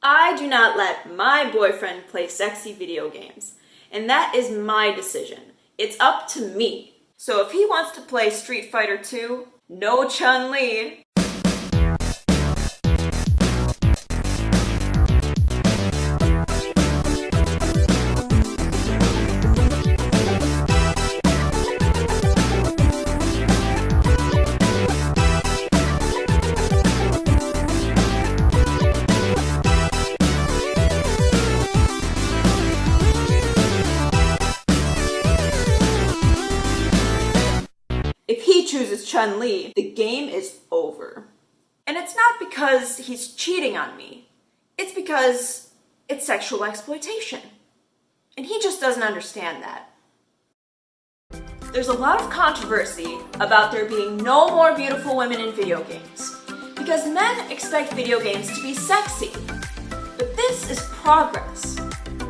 I do not let my boyfriend play sexy video games, and that is my decision. It's up to me. So if he wants to play Street Fighter 2, no Chun-Li. If he chooses Chun-Li, the game is over. And it's not because he's cheating on me. It's because it's sexual exploitation. And he just doesn't understand that. There's a lot of controversy about there being no more beautiful women in video games, because men expect video games to be sexy. But this is progress.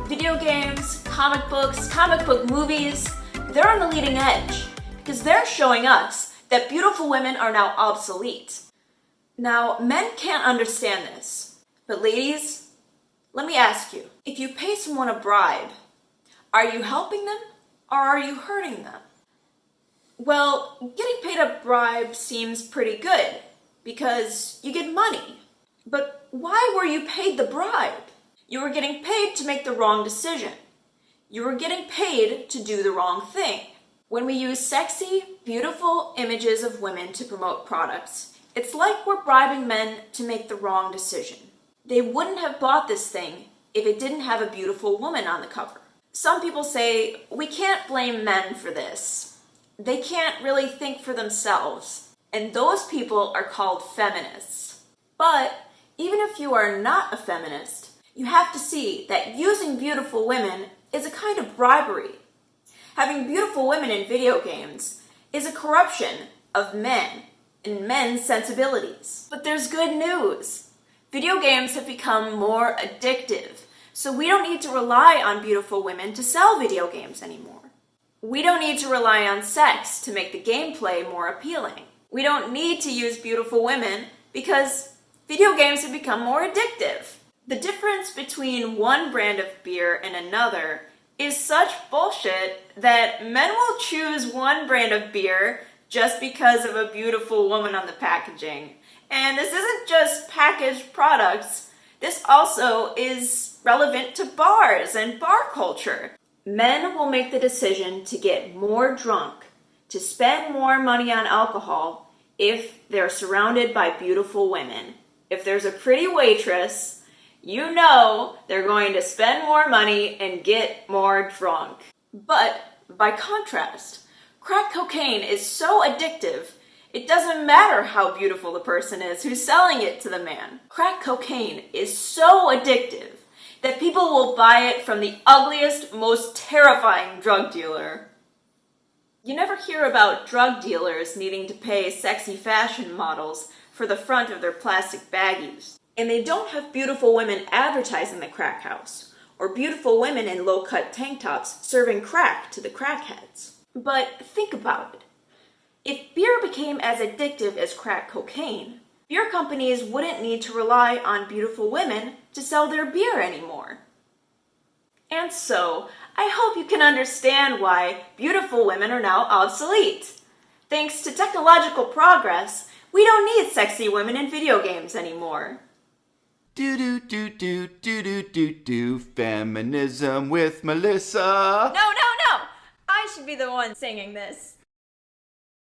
Video games, comic books, comic book movies, they're on the leading edge, because they're showing us that beautiful women are now obsolete. Now, men can't understand this, but ladies, let me ask you, if you pay someone a bribe, are you helping them or are you hurting them? Well, getting paid a bribe seems pretty good, because you get money. But why were you paid the bribe? You were getting paid to make the wrong decision. You were getting paid to do the wrong thing. When we use sexy, beautiful images of women to promote products, it's like we're bribing men to make the wrong decision. They wouldn't have bought this thing if it didn't have a beautiful woman on the cover. Some people say, we can't blame men for this. They can't really think for themselves. And those people are called feminists. But even if you are not a feminist, you have to see that using beautiful women is a kind of bribery. Having beautiful women in video games is a corruption of men and men's sensibilities. But there's good news. Video games have become more addictive, so we don't need to rely on beautiful women to sell video games anymore. We don't need to rely on sex to make the gameplay more appealing. We don't need to use beautiful women because video games have become more addictive. The difference between one brand of beer and another is such bullshit that men will choose one brand of beer just because of a beautiful woman on the packaging. And this isn't just packaged products. This also is relevant to bars and bar culture. Men will make the decision to get more drunk, to spend more money on alcohol if they're surrounded by beautiful women. If there's a pretty waitress, you know they're going to spend more money and get more drunk. But by contrast, crack cocaine is so addictive, it doesn't matter how beautiful the person is who's selling it to the man. Crack cocaine is so addictive that people will buy it from the ugliest, most terrifying drug dealer. You never hear about drug dealers needing to pay sexy fashion models for the front of their plastic baggies. And they don't have beautiful women advertising the crack house, or beautiful women in low-cut tank tops serving crack to the crackheads. But think about it. If beer became as addictive as crack cocaine, beer companies wouldn't need to rely on beautiful women to sell their beer anymore. And so, I hope you can understand why beautiful women are now obsolete. Thanks to technological progress, we don't need sexy women in video games anymore. Feminism with Melissa. No! I should be the one singing this.